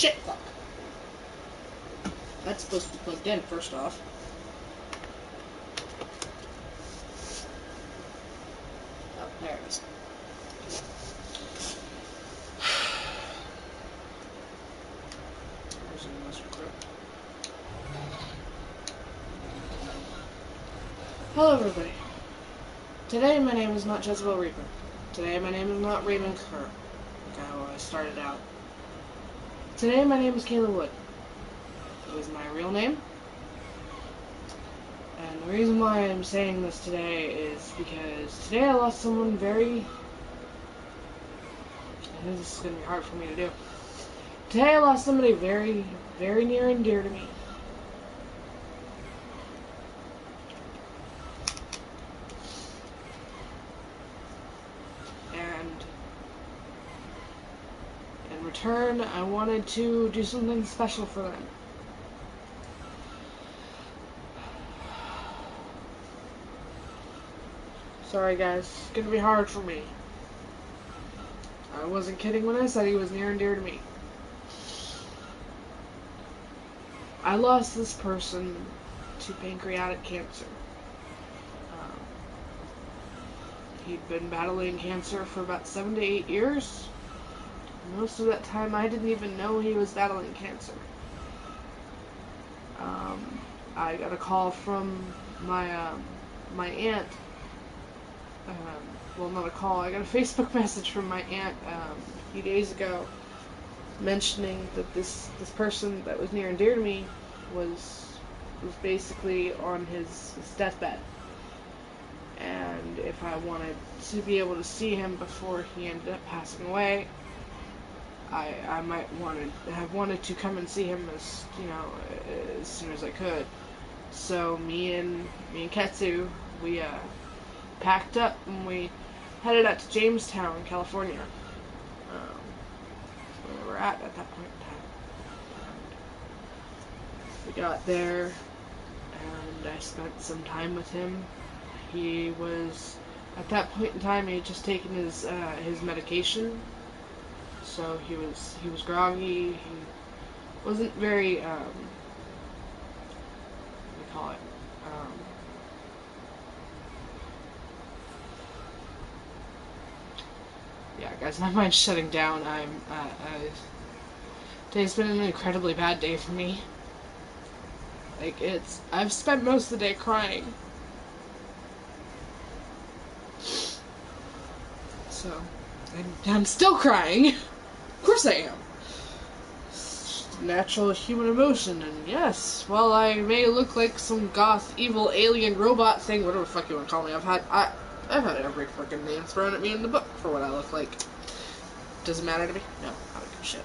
shit, fuck. That's supposed to be plugged in, first off. Oh, there it is. Hello, everybody. Today, my name is not Jezebel Reaper. Today, my name is not Raymond Kerr, like how I started out. Today, my name is Kayla Wood. It is my real name. And the reason why I'm saying this today is because today I lost someone very... I know this is going to be hard for me to do. Today I lost somebody very, very near and dear to me. And in return, I wanted to do something special for them. Sorry guys, it's gonna be hard for me. I wasn't kidding when I said he was near and dear to me. I lost this person to pancreatic cancer. He'd been battling cancer for about 7 to 8 years. Most of that time I didn't even know he was battling cancer. I got a call from my aunt. Well, not a call. I got a Facebook message from my aunt a few days ago, mentioning that this person that was near and dear to me was basically on his deathbed, and if I wanted to be able to see him before he ended up passing away, I might have wanted to come and see him as soon as I could. So me and Ketsu, we packed up and we headed out to Jamestown, California. Where we were at that point in time. And we got there, and I spent some time with him. He was, at that point in time, he had just taken his medication, so he was groggy. He wasn't very what do you call it? Yeah, guys, my mind's shutting down. Today's been an incredibly bad day for me. Like, I've spent most of the day crying. So, I'm still crying. Of course I am. It's natural human emotion, and yes, while I may look like some goth, evil, alien, robot thing, whatever the fuck you want to call me, I've had every freaking name thrown at me in the book for what I look like. Does it matter to me? No, I don't give a shit.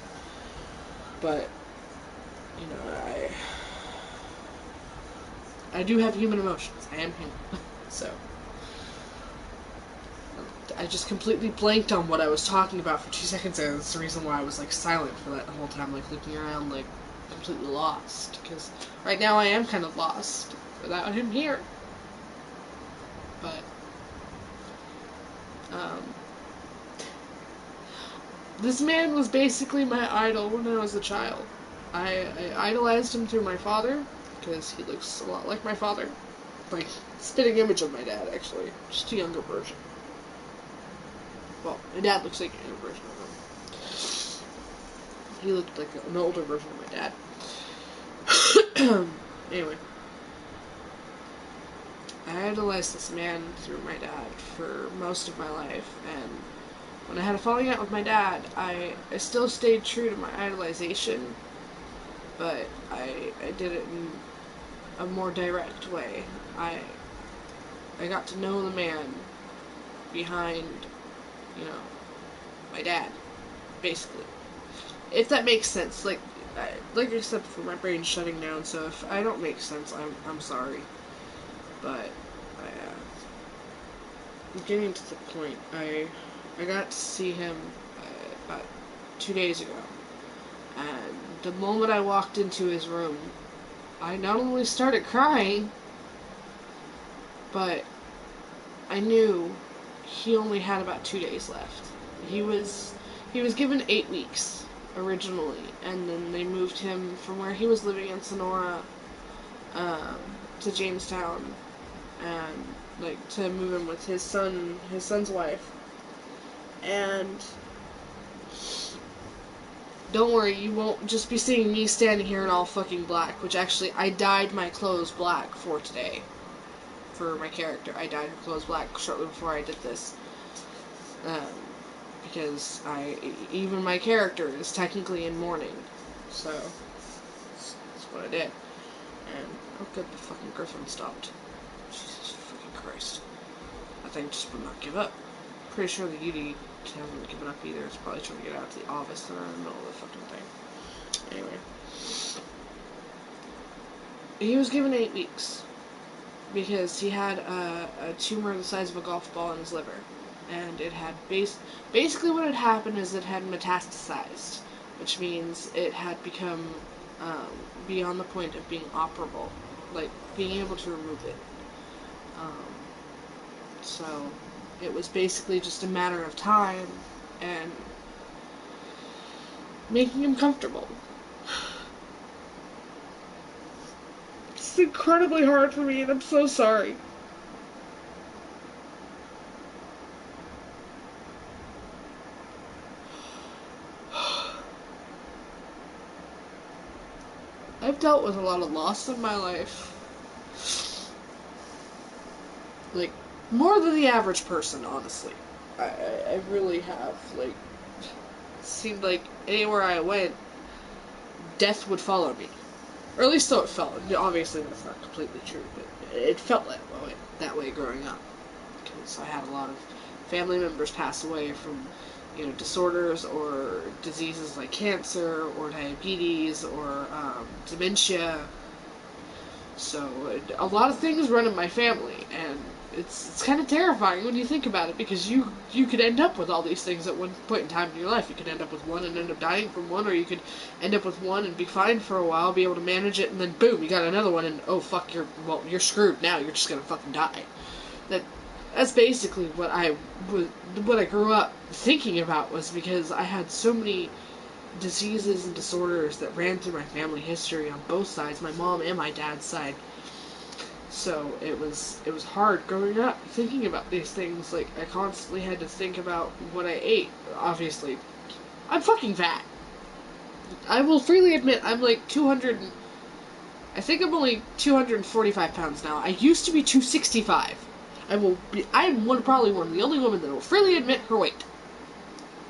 But, I do have human emotions. I am human. So, I just completely blanked on what I was talking about for 2 seconds there. That's the reason why I was, silent for that whole time, looking around, completely lost. Because right now I am kind of lost without him here. But, this man was basically my idol when I was a child. I idolized him through my father, because he looks a lot like my father. Like, spitting image of my dad, actually. Just a younger version. Well, my dad looks like a younger version of him. He looked like an older version of my dad. Anyway. I idolized this man through my dad for most of my life, and when I had a falling out with my dad, I still stayed true to my idolization, but I did it in a more direct way. I got to know the man behind, my dad, basically. If that makes sense. Like I said before, my brain's shutting down, so if I don't make sense, I'm sorry. But I'm getting to the point. I got to see him about 2 days ago, and the moment I walked into his room, I not only started crying, but I knew he only had about 2 days left. He was given 8 weeks originally, and then they moved him from where he was living in Sonora um, to Jamestown, and like to move in with his son's wife. And don't worry, you won't just be seeing me standing here in all fucking black, which actually I dyed my clothes black for today. For my character, I dyed her clothes black shortly before I did this. Um, because even my character is technically in mourning. So, that's what I did. And, oh good, the fucking griffin stopped. Jesus fucking Christ. That thing just would not give up. Pretty sure the Yeti hasn't given up either. It's probably trying to get out to the office and I'm in the middle of the fucking thing. Anyway. He was given 8 weeks. Because he had a tumor the size of a golf ball in his liver. And it had basically what had happened is it had metastasized, which means it had become beyond the point of being operable, like being able to remove it. So it was basically just a matter of time and making him comfortable. It's incredibly hard for me, and I'm so sorry. I've dealt with a lot of loss in my life. Like, more than the average person, honestly. I really have. Like, it seemed like anywhere I went, death would follow me. Or at least so it felt. Obviously, that's not completely true, but it felt that way growing up. Because I had a lot of family members pass away from, disorders or diseases like cancer or diabetes or dementia. So a lot of things run in my family, and it's kind of terrifying when you think about it, because you could end up with all these things at one point in time in your life. You could end up with one and end up dying from one, or you could end up with one and be fine for a while, be able to manage it, and then boom, you got another one, and oh fuck, you're screwed now. You're just gonna fucking die. That's basically what I grew up thinking about, was because I had so many diseases and disorders that ran through my family history on both sides, my mom and my dad's side. So it was hard growing up thinking about these things. Like, I constantly had to think about what I ate. Obviously, I'm fucking fat. I will freely admit I'm like 200. I think I'm only 245 pounds now. I used to be 265. I'm probably one of the only women that will freely admit her weight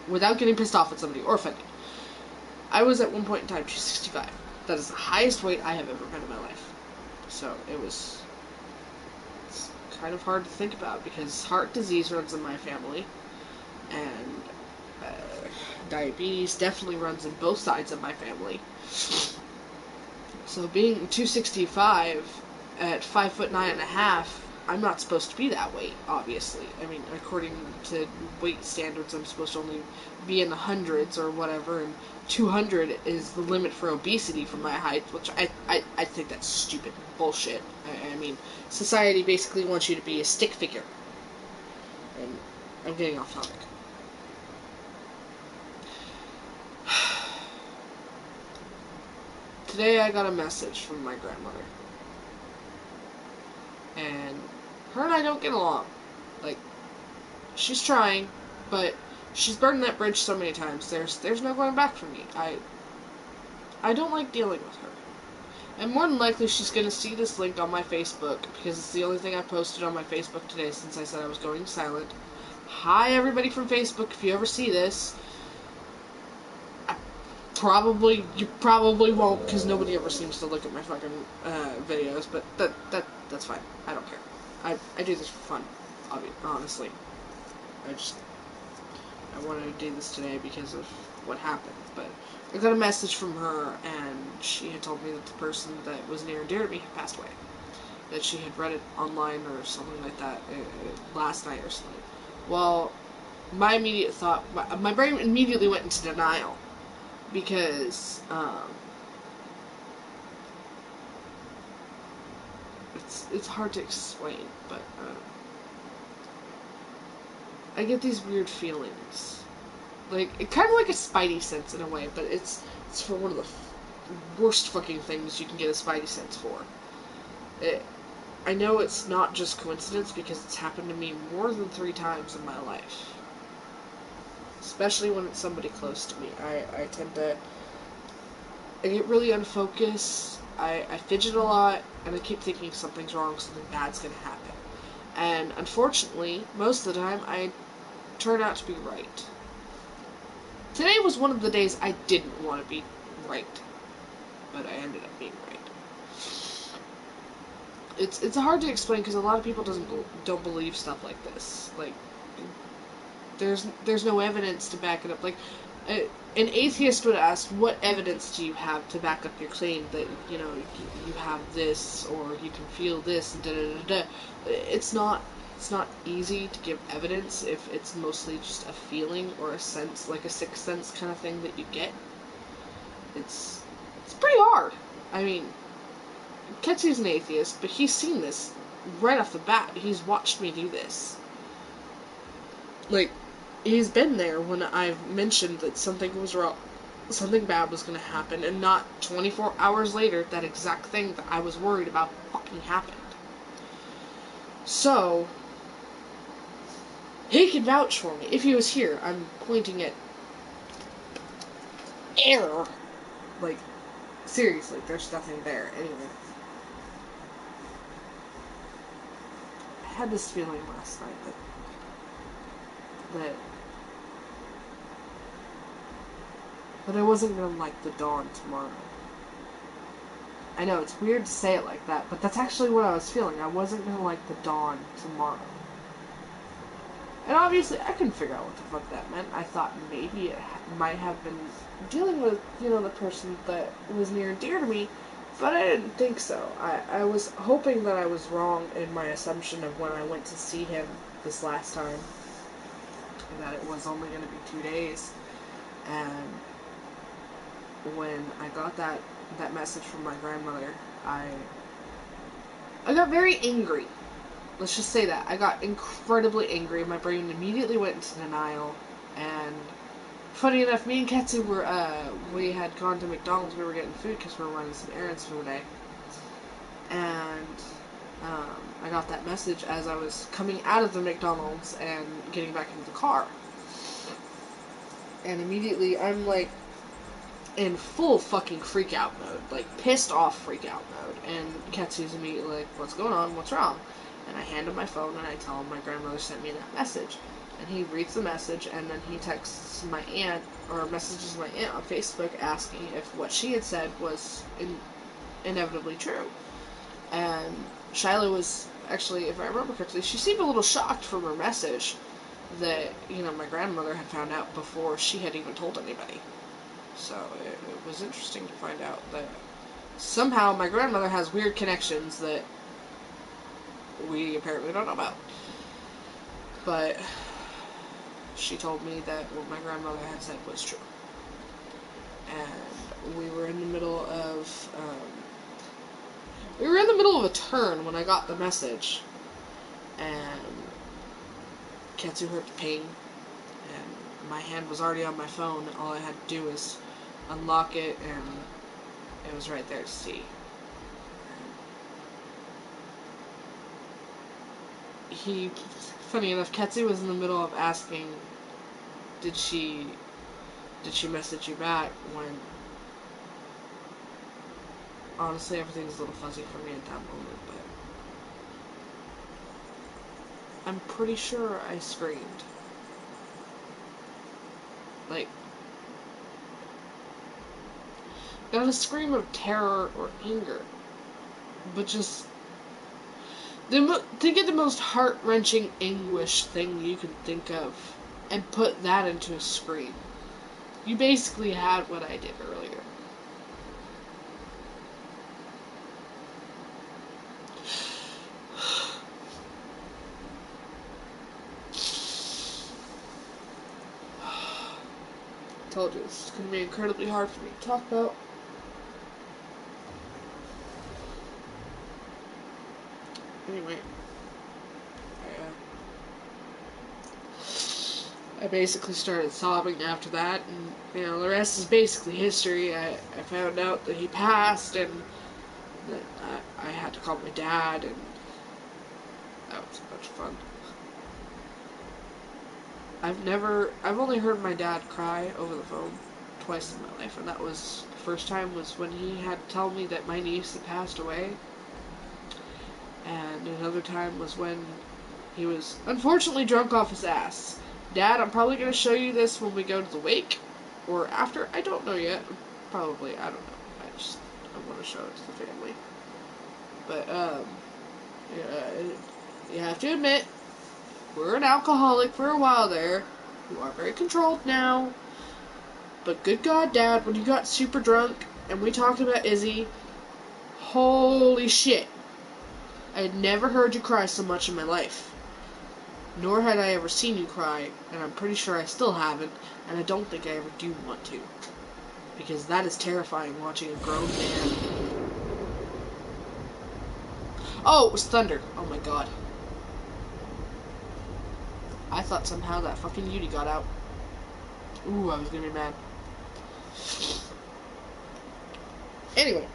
without getting pissed off at somebody or offended. I was at one point in time 265. That is the highest weight I have ever been in my life. So it's kind of hard to think about, because heart disease runs in my family, and diabetes definitely runs in both sides of my family. So being 265 at 5'9.5", I'm not supposed to be that weight, obviously. I mean, according to weight standards, I'm supposed to only be in the hundreds or whatever, and 200 is the limit for obesity for my height, which I think that's stupid bullshit. I mean, society basically wants you to be a stick figure. And I'm getting off topic. Today I got a message from my grandmother. And her and I don't get along. Like, she's trying, but she's burned that bridge so many times. There's no going back for me. I don't like dealing with her. And more than likely she's going to see this link on my Facebook, because it's the only thing I posted on my Facebook today since I said I was going silent. Hi, everybody from Facebook, if you ever see this. You probably won't, because nobody ever seems to look at my fucking videos, but that's fine. I don't care. I do this for fun, honestly. I wanted to do this today because of what happened, but I got a message from her, and she had told me that the person that was near and dear to me had passed away. That she had read it online or something like that last night or something. Well, my immediate thought, my brain immediately went into denial, because it's hard to explain, but I get these weird feelings Like, it kind of like a spidey sense in a way, but it's for one of the worst fucking things you can get a spidey sense for. I know it's not just coincidence because it's happened to me more than 3 times in my life. Especially when it's somebody close to me. I tend to... I get really unfocused, I fidget a lot, and I keep thinking something's wrong, something bad's gonna happen. And unfortunately, most of the time, I turn out to be right. Today was one of the days I didn't want to be right, but I ended up being right. It's hard to explain because a lot of people don't believe stuff like this. Like, there's no evidence to back it up. Like, an atheist would ask, what evidence do you have to back up your claim that, you know, you have this, or you can feel this, and da-da-da-da. It's not easy to give evidence if it's mostly just a feeling or a sense, like a sixth sense kind of thing that you get. It's pretty hard. I mean, Ketsu's an atheist, but he's seen this right off the bat. He's watched me do this. Like, he's been there when I've mentioned that something was wrong, something bad was going to happen, and not 24 hours later, that exact thing that I was worried about fucking happened. So, he can vouch for me. If he was here, I'm pointing at air. Like, seriously, there's nothing there. Anyway. I had this feeling last night that I wasn't gonna like the dawn tomorrow. I know, it's weird to say it like that, but that's actually what I was feeling. I wasn't gonna like the dawn tomorrow. And obviously, I couldn't figure out what the fuck that meant. I thought maybe it might have been dealing with, you know, the person that was near and dear to me, but I didn't think so. I was hoping that I was wrong in my assumption of when I went to see him this last time, that it was only going to be 2 days. And when I got that message from my grandmother, I got very angry. Let's just say that. I got incredibly angry. My brain immediately went into denial. And funny enough, me and Ketsu we had gone to McDonald's. We were getting food because we were running some errands for the day. And I got that message as I was coming out of the McDonald's and getting back into the car. And immediately, I'm like in full fucking freak out mode. Like, pissed off freak out mode. And Ketsu's immediately like, what's going on? What's wrong? And I hand him my phone and I tell him my grandmother sent me that message. And he reads the message and then he texts my aunt, or messages my aunt on Facebook asking if what she had said was inevitably true. And Shiloh was, actually, if I remember correctly, she seemed a little shocked from her message that, you know, my grandmother had found out before she had even told anybody. So it was interesting to find out that somehow my grandmother has weird connections that we apparently don't know about. But she told me that what my grandmother had said was true. And we were in the middle of a turn when I got the message, and Ketsu heard the ping, and my hand was already on my phone, and all I had to do was unlock it, and it was right there to see. Funny enough, Ketsu was in the middle of asking, did she message you back, when honestly everything's a little fuzzy for me at that moment, but I'm pretty sure I screamed. Like, not a scream of terror or anger, but just think of the most heart-wrenching anguish thing you can think of, and put that into a scream. You basically had what I did earlier. I told you, this is going to be incredibly hard for me to talk about. Anyway, I basically started sobbing after that, and, you know, the rest is basically history. I found out that he passed, and that I had to call my dad, and that was a bunch of fun. I've only heard my dad cry over the phone twice in my life, and that was, the first time was when he had to tell me that my niece had passed away, and another time was when he was unfortunately drunk off his ass. Dad, I'm probably going to show you this when we go to the wake, or after, I don't know yet. Probably, I don't know. I want to show it to the family. But, yeah, you have to admit, we're an alcoholic for a while there. You are very controlled now. But good God, Dad, when you got super drunk and we talked about Izzy, holy shit. I had never heard you cry so much in my life. Nor had I ever seen you cry, and I'm pretty sure I still haven't, and I don't think I ever do want to. Because that is terrifying, watching a grown man. Oh, it was thunder. Oh my god. I thought somehow that fucking Yeti got out. Ooh, I was gonna be mad. Anyway.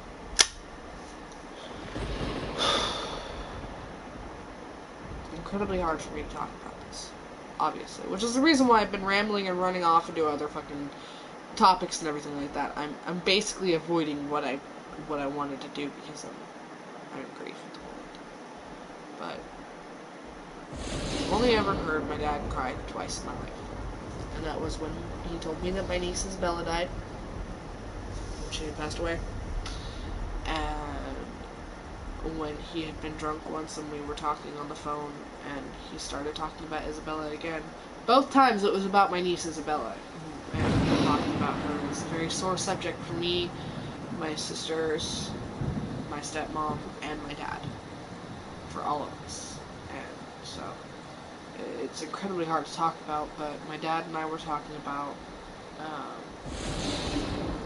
Incredibly hard for me to talk about this, obviously, which is the reason why I've been rambling and running off into other fucking topics and everything like that. I'm basically avoiding what I wanted to do because I'm in grief at the moment. But I've only ever heard my dad cry twice in my life, and that was when he told me that my niece Isabella died. She had passed away, and when he had been drunk once and we were talking on the phone and he started talking about Isabella again. Both times it was about my niece Isabella, and talking about her is a very sore subject for me, my sisters, my stepmom, and my dad, for all of us. And so it's incredibly hard to talk about, but my dad and I were talking about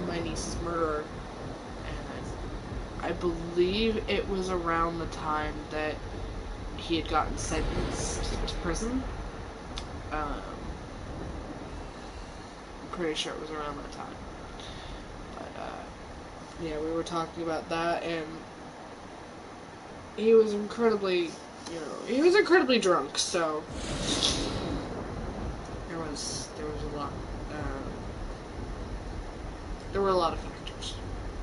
my niece's murderer. I believe it was around the time that he had gotten sentenced to prison. I'm pretty sure it was around that time. But, yeah, we were talking about that, and he was incredibly, he was incredibly drunk, so there was a lot, there were a lot of factors,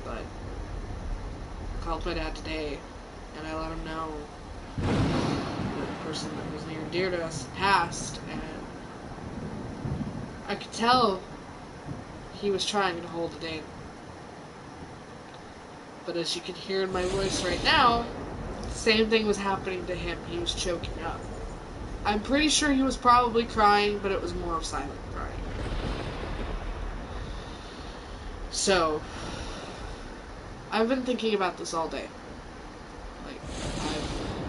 but I called my dad today, and I let him know that the person that was near and dear to us passed, and I could tell he was trying to hold it in. But as you can hear in my voice right now, the same thing was happening to him. He was choking up. I'm pretty sure he was probably crying, but it was more of silent crying. So, I've been thinking about this all day. Like,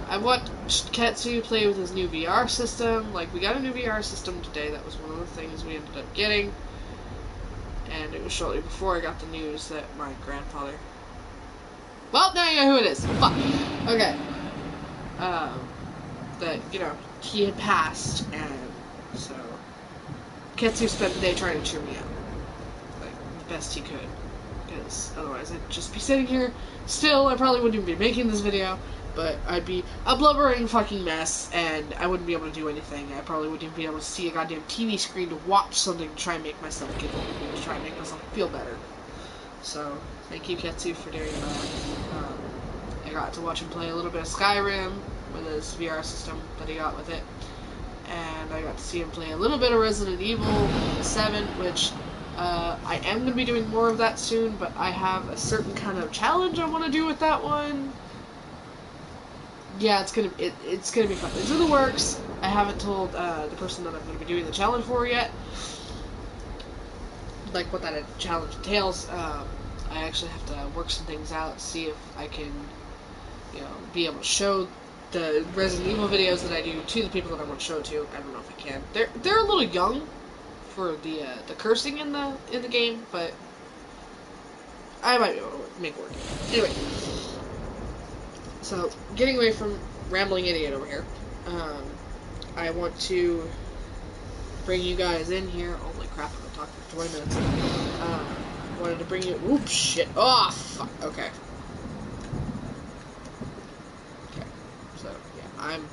I watched Ketsu play with his new VR system. Like, we got a new VR system today. That was one of the things we ended up getting. And it was shortly before I got the news that my grandfather... Well, now you know who it is. Fuck. Okay. That, he had passed, and so Ketsu spent the day trying to cheer me up. Like, the best he could. Because otherwise I'd just be sitting here still. I probably wouldn't even be making this video, but I'd be a blubbering fucking mess, and I wouldn't be able to do anything. I probably wouldn't even be able to see a goddamn TV screen to watch something to try and make myself giggle, to try and make myself feel better. So, thank you, Ketsu, for doing that. I got to watch him play a little bit of Skyrim with his VR system that he got with it, and I got to see him play a little bit of Resident Evil 7, which I am going to be doing more of that soon, but I have a certain kind of challenge I want to do with that one. Yeah, it's gonna be fun. It's in the works. I haven't told the person that I'm going to be doing the challenge for yet, like what that challenge entails. I actually have to work some things out, see if I can, be able to show the Resident Evil videos that I do to the people that I want to show it to. I don't know if I can. They're a little young for the cursing in the game, but I might be able to make it work. Anyway, so getting away from rambling idiot over here, I want to bring you guys in here. Holy crap, I've been talking for 20 minutes. Wanted to bring you. Oops, shit. Oh, fuck. Okay. Okay. So yeah, I'm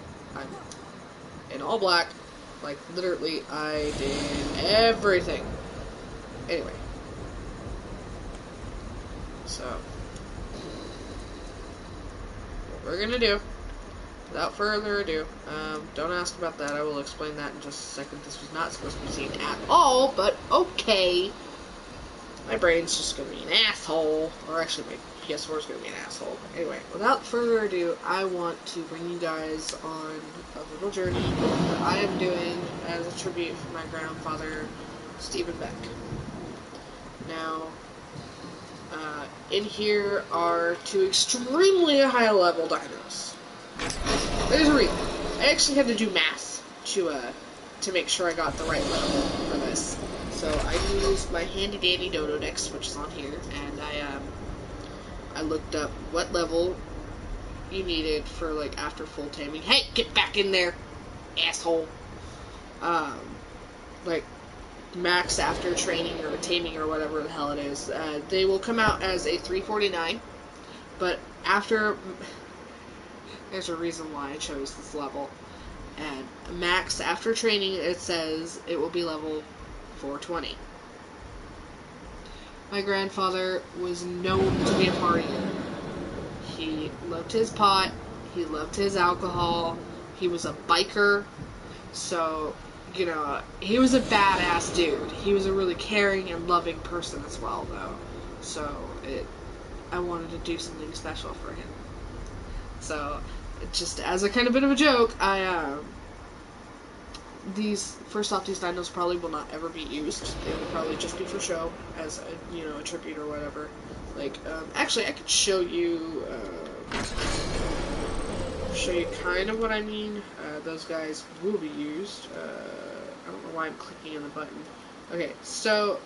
in all black. Like literally, I did everything. Anyway. So what we're gonna do, without further ado, don't ask about that. I will explain that in just a second. This was not supposed to be seen at all, but okay. My brain's just gonna be an asshole. Or actually, my PS4 is gonna be an asshole. But anyway, without further ado, I want to bring you guys on a little journey that I am doing as a tribute for my grandfather, Stephen Beck. Now, in here are 2 extremely high level dinos. There's a reason. I actually had to do math to make sure I got the right level for this. So I used my handy dandy Dododex, which is on here, and I looked up what level you needed for like after full taming. Hey, get back in there, asshole. Like max after training or taming or whatever the hell it is. They will come out as a 349, but after there's a reason why I chose this level. And max after training, it says it will be level 420. My grandfather was known to be a partier. He loved his pot, he loved his alcohol, he was a biker, so, you know, he was a badass dude. He was a really caring and loving person as well, though. So, I wanted to do something special for him. So, just as a kind of bit of a joke, first off, these dinos probably will not ever be used. They will probably just be for show, as a tribute or whatever. Like, actually, I could show you kind of what I mean. Those guys will be used. I don't know why I'm clicking on the button. Okay, so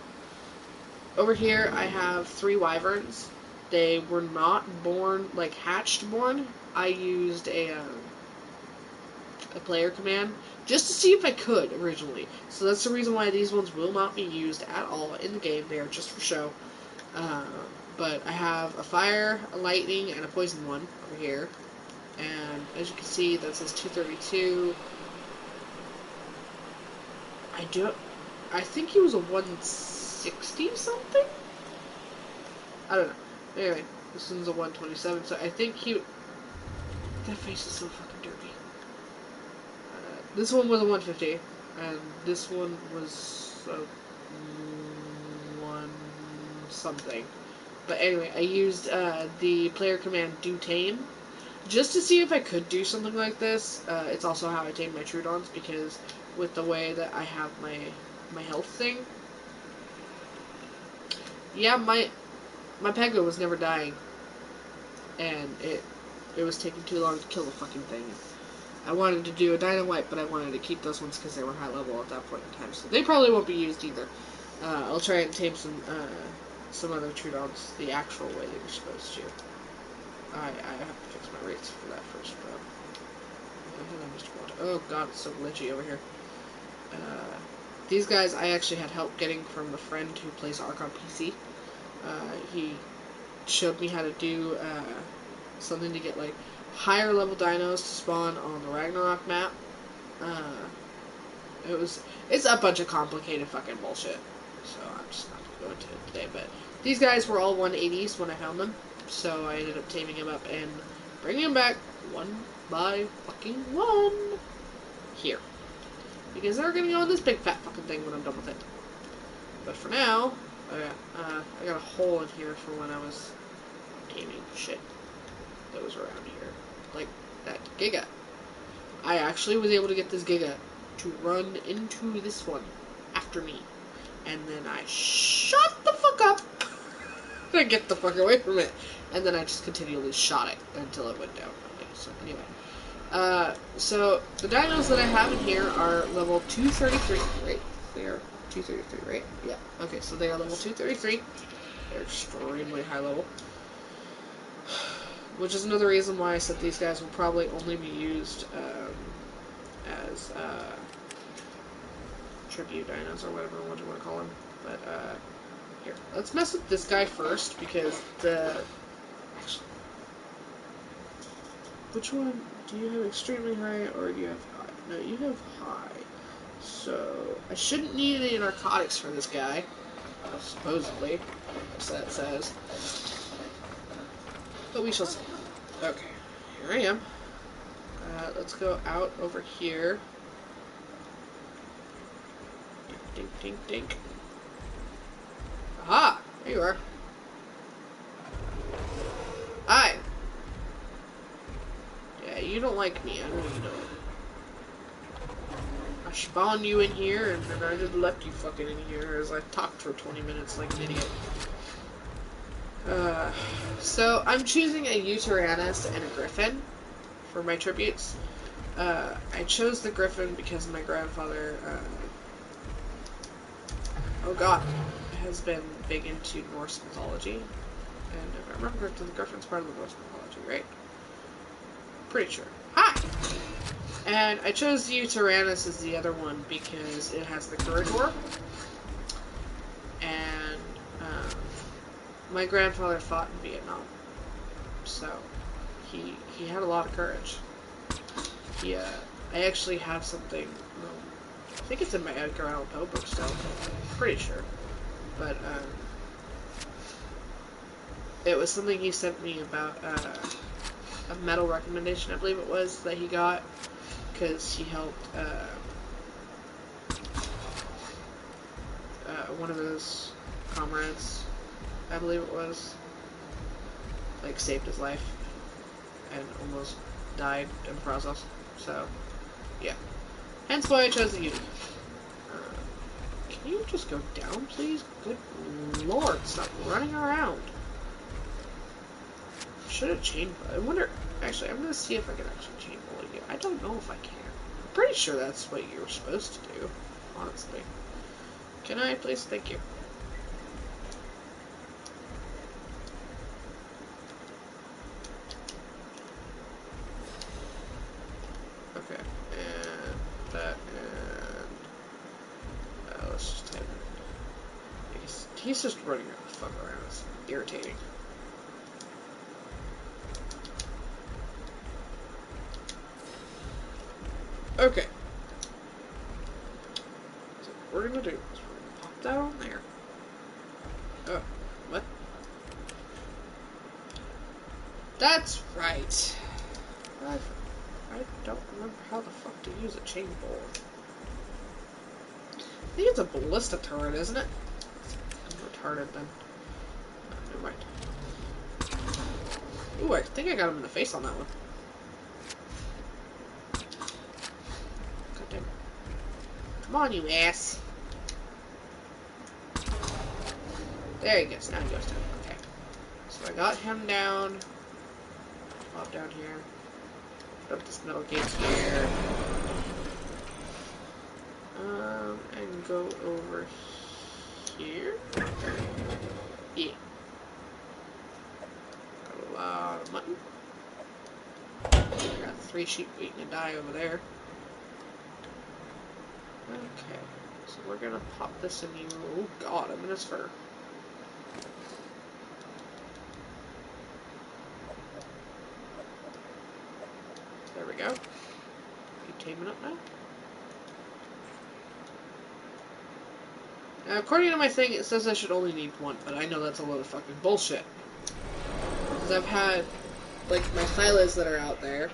over here I have 3 wyverns. They were not born, like hatched born. I used a player command just to see if I could originally. So that's the reason why these ones will not be used at all in the game. They are just for show. But I have a fire, a lightning, and a poison one over here. And as you can see, that says 232. I think he was a 160 something? I don't know. Anyway, this one's a 127, so I think that face is so fucking dirty. This one was a 150, and this one was a 1 something. But anyway, I used the player command do tame just to see if I could do something like this. It's also how I tame my Troodons, because with the way that I have my health thing, yeah, my Pego was never dying, and it was taking too long to kill the fucking thing. I wanted to do a Dino Wipe, but I wanted to keep those ones because they were high level at that point in time, so they probably won't be used either. I'll try and tame some other Troodons the actual way they were supposed to. I have to fix my rates for that first, but oh god, it's so glitchy over here. These guys I actually had help getting from a friend who plays Ark on PC. He showed me how to do something to get like higher level dinos to spawn on the Ragnarok map. It's a bunch of complicated fucking bullshit, so I'm just not gonna go into it today. But these guys were all 180s when I found them, so I ended up taming them up and bringing them back one by fucking one here, because they're gonna go in this big fat fucking thing when I'm done with it. But for now, I got a hole in here for when I was taming shit that was around here, like that Giga. I actually was able to get this Giga to run into this one after me, and then I shut the fuck up to get the fuck away from it, and then I just continually shot it until it went down. Okay, so anyway, so the dinos that I have in here are level 233, right? They are 233, right? Yeah. Okay, so they are level 233. They're extremely high level. Which is another reason why I said these guys will probably only be used as tribute dinos or whatever what you want to call them. But here, let's mess with this guy first because actually, which one do you have? Extremely high or do you have high? No, you have high. So I shouldn't need any narcotics for this guy, supposedly, as that says. But we shall see. Okay, here I am. Let's go out over here. Dink, dink, dink. Aha! There you are. Hi! Yeah, you don't like me. I know you don't. I spawned you in here, and then I just left you fucking in here as I talked for 20 minutes like an idiot. So I'm choosing a Yutyrannus and a Griffin for my tributes. I chose the Griffin because my grandfather, oh god, has been big into Norse mythology. And if I remember correctly, the Griffin's part of the Norse mythology, right? Pretty sure. Hi! And I chose the Yutyrannus as the other one because it has the Courage Orb. And my grandfather fought in Vietnam. So he had a lot of courage. I actually have something, I think it's in my Edgar Allan Poe book still, pretty sure, but, it was something he sent me about, a medal recommendation, I believe it was, that he got, because he helped, one of his comrades, I believe it was, like, saved his life, and almost died in the process. So, yeah. Hence why I chose the Uni. Can you just go down, please? Good lord, stop running around. Should have chained. I wonder. Actually, I'm gonna see if I can actually chain bully you. I don't know if I can. I'm pretty sure that's what you're supposed to do, honestly. Can I, please? Thank you. Okay, and that, and let's just type it. He's just running the fuck around. It's irritating. Okay. So what we're gonna do is we're gonna pop that on there. Oh, what? That's right. I don't remember how the fuck to use a chain bolt. I think it's a ballista turret, isn't it? I'm retarded then. Never mind. Ooh, I think I got him in the face on that one. God damn it. Come on, you ass. There he goes. Now he goes down. Okay. So I got him down. Pop down here. Put up this metal gate here. And go over here. Yeah. Got a lot of mutton. Got 3 sheep waiting to die over there. Okay. So we're gonna pop this in you. Oh god, I'm in his fur. There we go. You taming up now? Now, according to my thing, it says I should only need 1, but I know that's a load of fucking bullshit. Because I've had, like, my Hylas that are out there,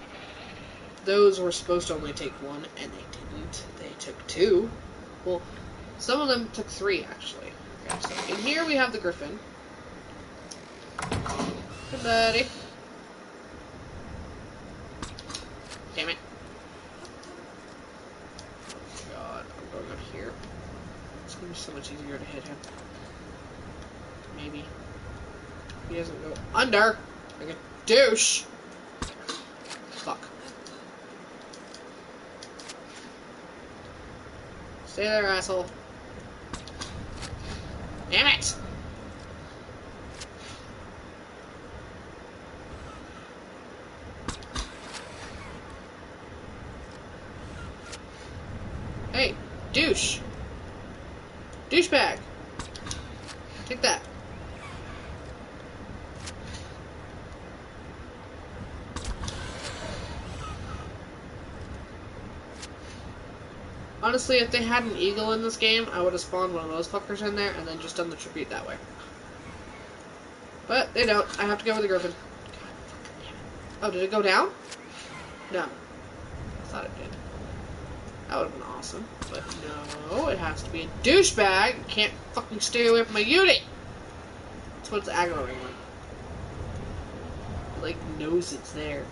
those were supposed to only take 1, and they didn't. They took 2. Well, some of them took 3, actually. Okay, so in here we have the Griffin. Good buddy. Damn it. Oh god, I'm going up here. It's gonna be so much easier to hit him. Maybe. He doesn't go under like a douche. Fuck. Stay there, asshole. Damn it! Hey, douche! Douchebag! Take that. Honestly, if they had an eagle in this game, I would have spawned one of those fuckers in there and then just done the tribute that way. But they don't. I have to go with the griffin. Oh, did it go down? No. I thought it did. That would have been awesome. But no, it has to be a douchebag. Can't fucking stay away from my unit. That's what it's aggroing on. It, like, knows it's there.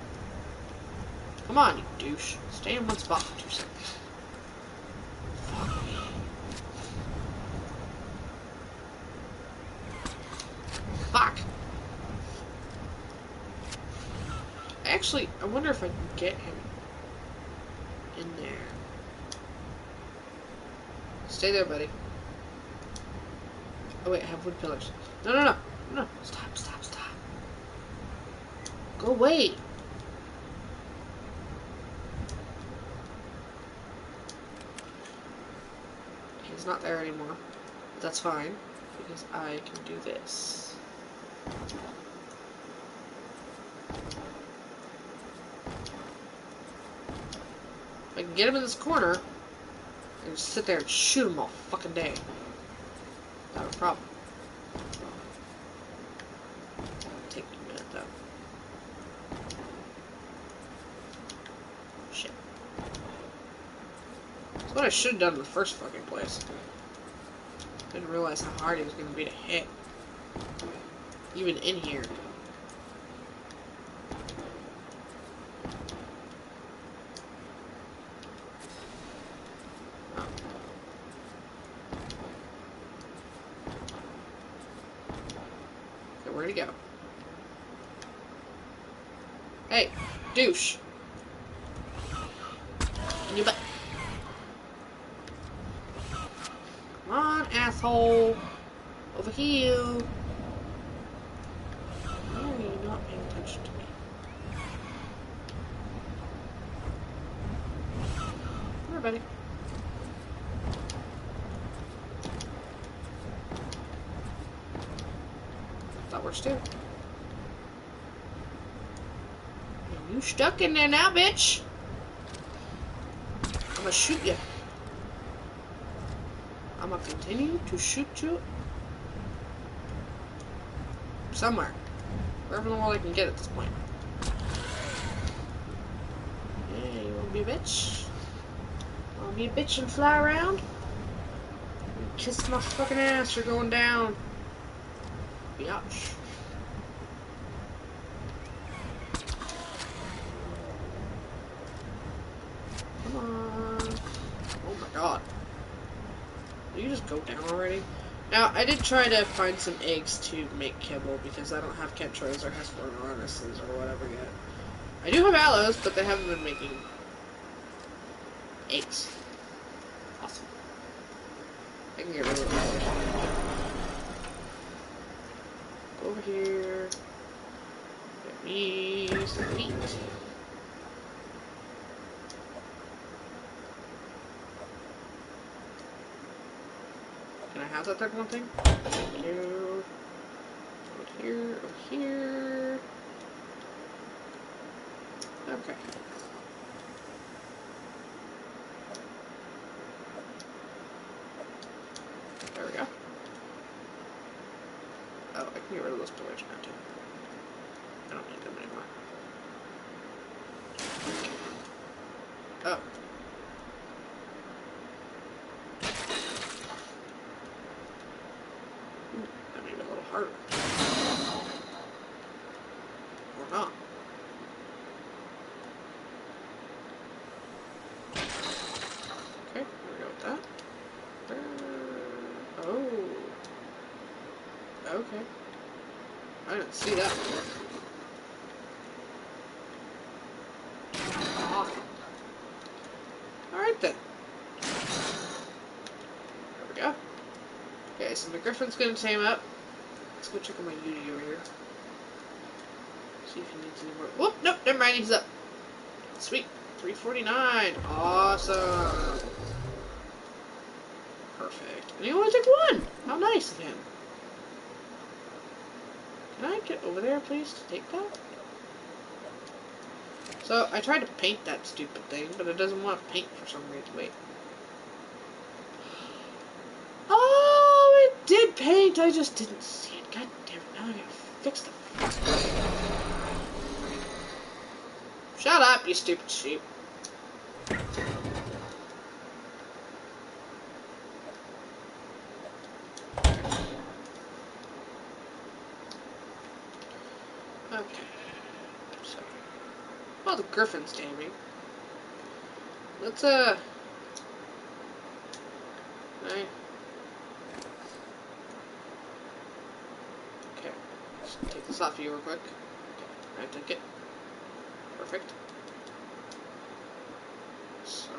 Come on, you douche. Stay in one spot for 2 seconds. Fuck me. Fuck! Actually, I wonder if I can get him in there. Stay there, buddy. Oh wait, I have wood pillars. No, no, no. No. Stop, stop, stop. Go away. He's not there anymore. But that's fine, because I can do this. If I can get him in this corner, I can just sit there and shoot him all fucking day. Not a problem. It'll take me a minute, though. Shit. That's what I should have done in the first fucking place. Didn't realize how hard he was going to be to hit. Even in here. Oh. Okay, where'd he go? Hey, douche. In your butt. Come on, asshole. Over here. Why are you not paying attention to me? Come here, buddy. That works too. You stuck in there now, bitch. I'm gonna shoot you. I'm gonna continue to shoot you somewhere. Wherever in the world I can get at this point. Yeah, you wanna be a bitch? Wanna be a bitch and fly around? Kiss my fucking ass, you're going down. Biatch. Come on. Oh my god. Will you just go down already? Now, I did try to find some eggs to make kibble because I don't have Kentros or Hesperornis or whatever yet. I do have aloes, but they haven't been making eggs. Awesome. I can get rid of those. Go over here. Get me some meat. Can I have that third one thing? Thank you. Over here, over here. Okay. There we go. Oh, I can get rid of those pillars now too. I don't need them anymore. Oh. That made it a little harder. Or not. Okay, there we go with that. Oh. Okay. I didn't see that before. Awesome. Alright then. There we go. Okay, so the griffin's gonna tame up. Let's go check on my Yudi over here. See if he needs any more. Whoop! Nope, never mind, he's up. Sweet. 349. Awesome. Perfect. And he only took one! How nice of him. Can I get over there, please, to take that? So, I tried to paint that stupid thing, but it doesn't want to paint for some reason. Wait. Oh, it did paint! I just didn't see it. God damn it, now I gotta fix the... Shut up, you stupid sheep. Okay. So. Oh, the griffin's taming. Let's, Right. Okay. Just take this off you real quick. I take it. Perfect. So...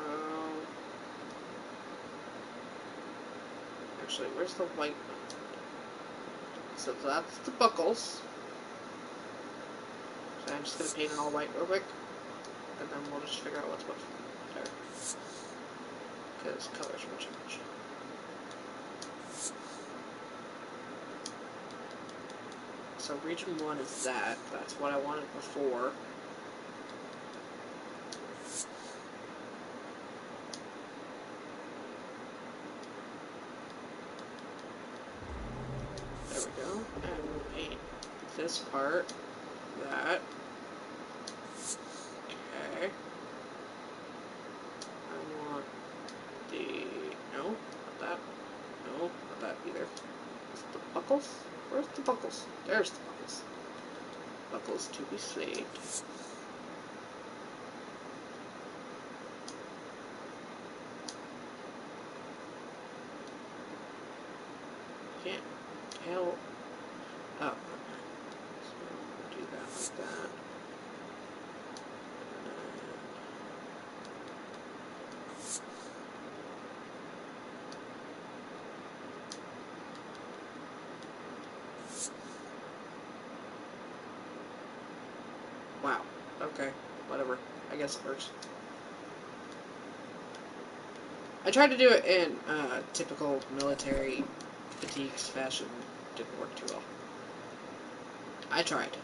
Actually, where's the white one? So that's the buckles. So I'm just gonna paint it all white real quick. And then we'll just figure out what's what there. Because colors will change. So region 1 is that. That's what I wanted before. There we go. And we'll paint this part. That. Okay. I want the... No, not that. No, not that either. Is it the buckles? Where's the buckles? There's the buckles. Buckles to be slaved. Can't tell. Oh, okay. So we'll do that like that. Wow. Okay. Whatever. I guess it works. I tried to do it in typical military fatigues fashion. Didn't work too well. I tried.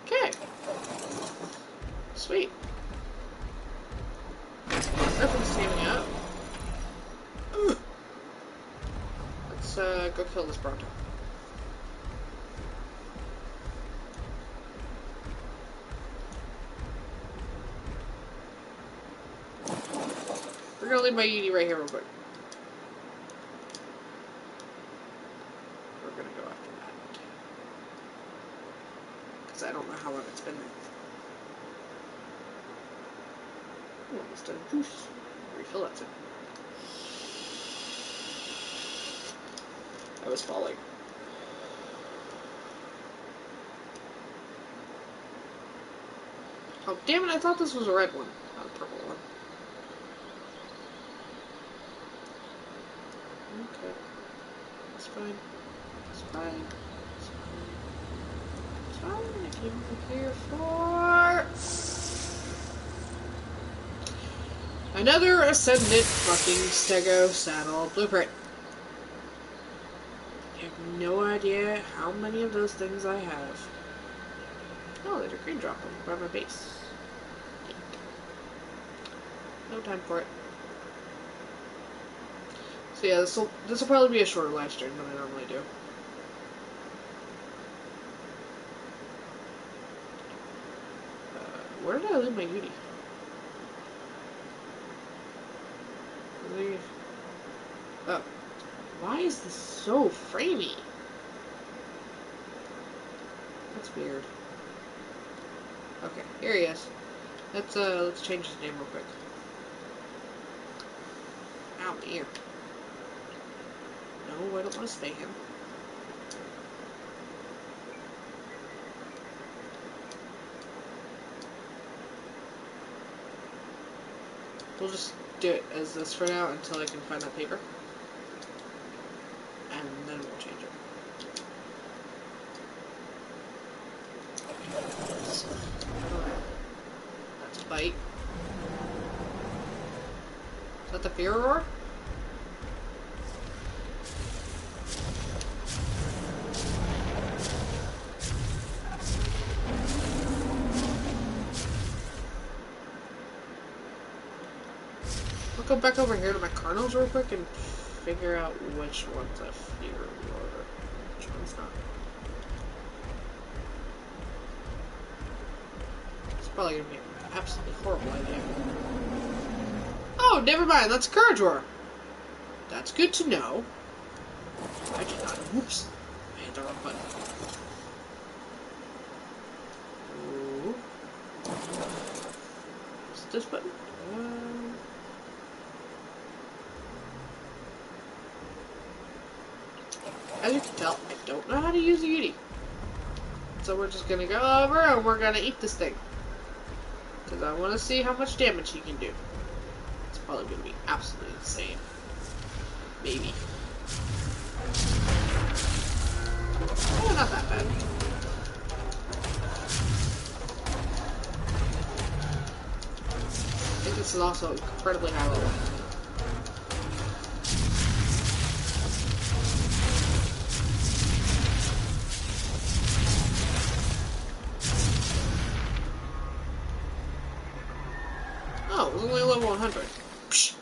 Okay. Sweet. Nothing's saving up. Ugh. Let's go kill this Bronto. We're gonna leave my Yeti right here real quick. We're gonna go after that. Because I don't know how long it's been there. Oh, almost done juice. Refill that soon. I was falling. Oh, damn it, I thought this was a red one, not a purple one. Okay. It's fine. It's fine. It's fine. It's fine. I came here for... Another Ascendant fucking Stego saddle blueprint. I have no idea how many of those things I have. Oh, there's a green drop by my base. No time for it. So yeah, this will probably be a shorter live stream than I normally do. Where did I leave my Yeti? Oh. Why is this so framey? That's weird. Okay, here he is. Let's change his name real quick. Ow, my ear. No, I don't want to spay him. We'll just do it as this for now until I can find that paper. And then we'll change it. That's bite. that the fear roar? I'll go back over here to my Cardinals real quick and figure out which one's a fear roar, which one's not. It's probably gonna be an absolutely horrible idea. Oh, never mind, that's Courage Roar. That's good to know. I did not. Whoops. I hit the wrong button. Ooh. Is it this button? As you can tell, I don't know how to use a Yeti. So we're just gonna go over and we're gonna eat this thing. Because I want to see how much damage he can do. It's probably gonna be absolutely insane. Maybe. Oh, not that bad. I think this is also incredibly high level. Oh, it was only level 100. Psh.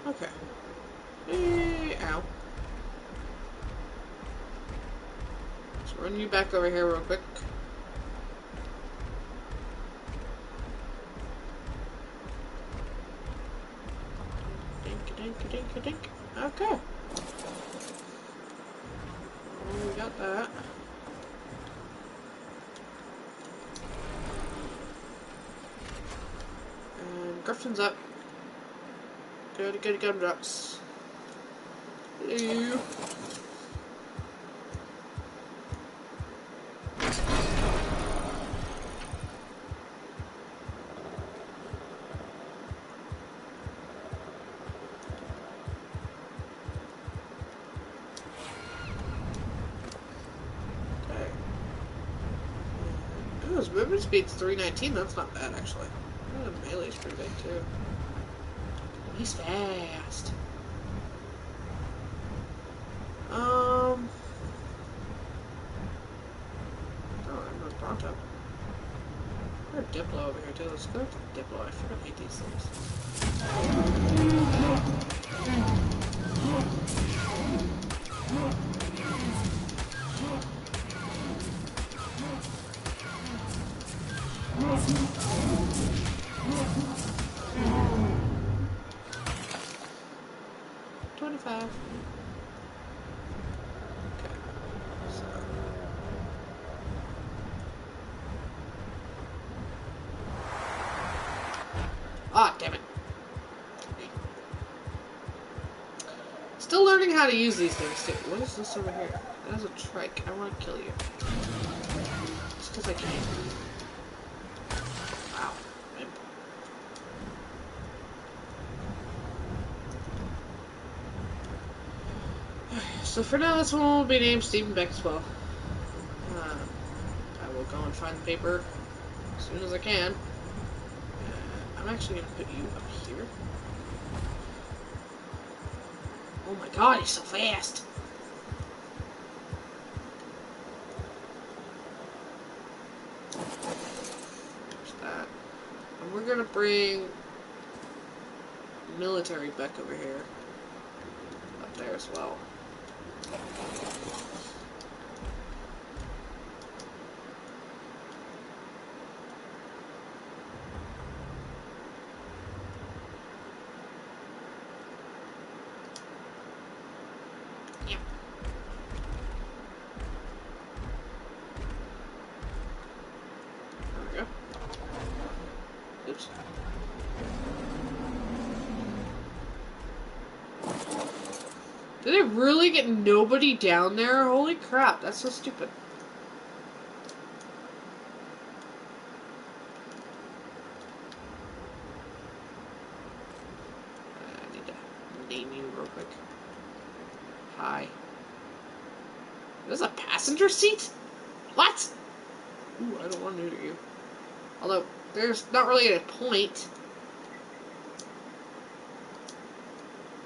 Okay. Ow. Let's run you back over here real quick. Dink. Okay. Well, we got that. And Griffin's up. Good gumdrops. Hello. His movement speed's 319, that's not bad actually. Oh, melee's pretty big too. He's fast. Oh, I'm not Bronto. There's a Diplo over here too. Let's go to Diplo. I forgot to hate these things. 25. Okay. So. Ah, damn it. Still learning how to use these things too. What is this over here? That is a trike. I want to kill you. Just because I can. Wow. So for now, this one will be named Stephen Maxwell. I will go and find the paper as soon as I can. I'm actually going to put you up here. Oh my god, he's so fast! There's that. And we're going to bring military back over here. Up there as well. Yeah. There we go. Oops. Did it really get nobody down there? Holy crap, that's so stupid. I need to name you real quick. Hi. There's a passenger seat? What? Ooh, I don't want to neuter you. Although, there's not really a point.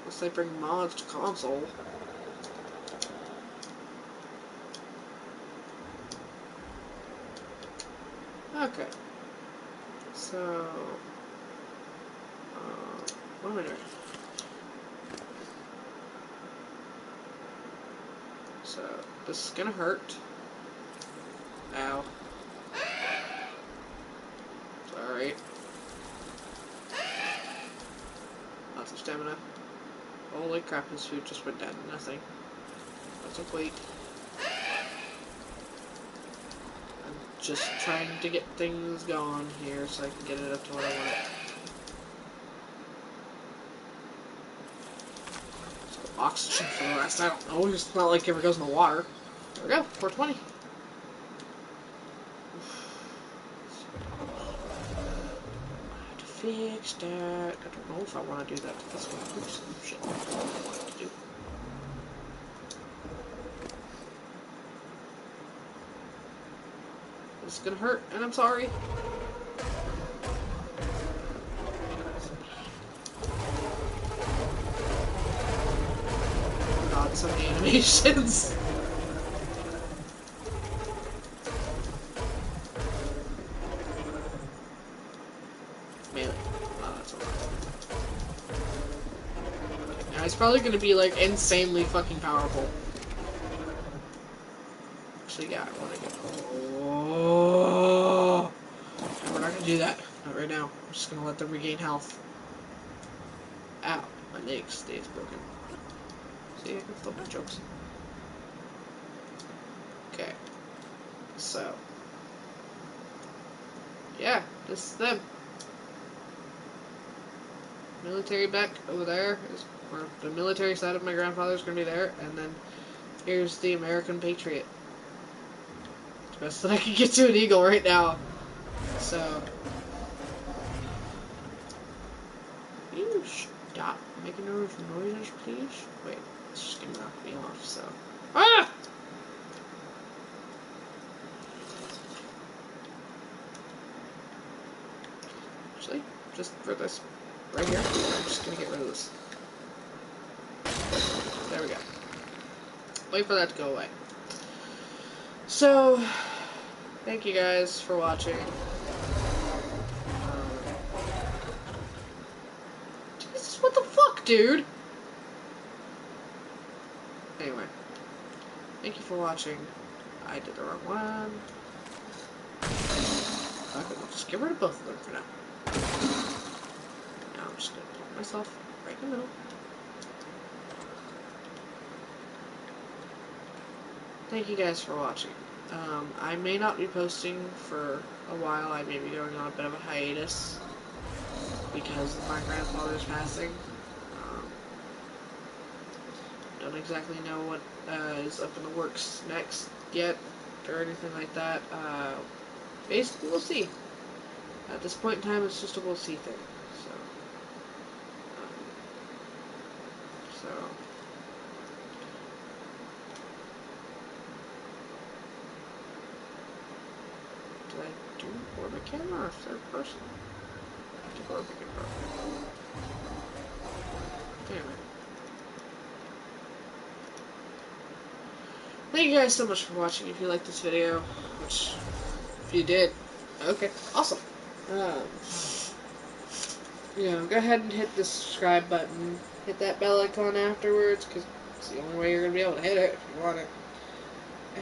Unless they bring mods to console. Okay. So, what am I doing? So, this is gonna hurt. Ow. Sorry. Lots of stamina. Holy crap, his food just went down to nothing. That's a wait. I'm just trying to get things going here so I can get it up to what I want it. So, oxygen for the rest, I don't know, it's not like it ever goes in the water. There we go, 420. Fix that. I don't know if I want to do that. That's what oops, shit. I don't want to do. It's gonna hurt, and I'm sorry. God, so many animations. Melee. Oh, that's a lot. Now, he's probably gonna be like insanely fucking powerful. Actually, yeah, I want to get. Oh, and we're not gonna do that. Not right now. We're just gonna let them regain health. Ow, my leg stays broken. See, I can still make jokes. Okay, so yeah, this is them. Military back over there is where the military side of my grandfather's gonna be there, and then here's the American Patriot. It's best that I can get to an eagle right now. So, you stop making those noises, please. Wait, it's just gonna knock me off. So, ah! Actually, just for this right here, I'm just gonna get rid of this. There we go. Wait for that to go away. So, thank you guys for watching. Jesus, what the fuck, dude? Anyway, thank you for watching. I did the wrong one. Okay, we'll just get rid of both of them for now. Now I'm just gonna put myself right in the middle. Thank you guys for watching. I may not be posting for a while. I may be going on a bit of a hiatus because of my grandfather's passing. Don't exactly know what is up in the works next yet or anything like that. Basically, we'll see. At this point in time, it's just a we'll see thing. So. Did I do orbit camera or third person? I did orbit camera. Anyway. Thank you guys so much for watching. If you liked this video, which, if you did, okay, awesome. Go ahead and hit the subscribe button. Hit that bell icon afterwards, because it's the only way you're going to be able to hit it if you want it.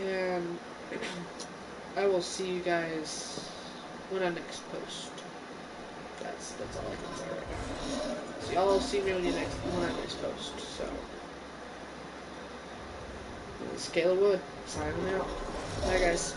And I will see you guys when I next post. That's all I can say right now. So y'all will see me when I next post. So, Scale of Wood, signing out. Bye, guys.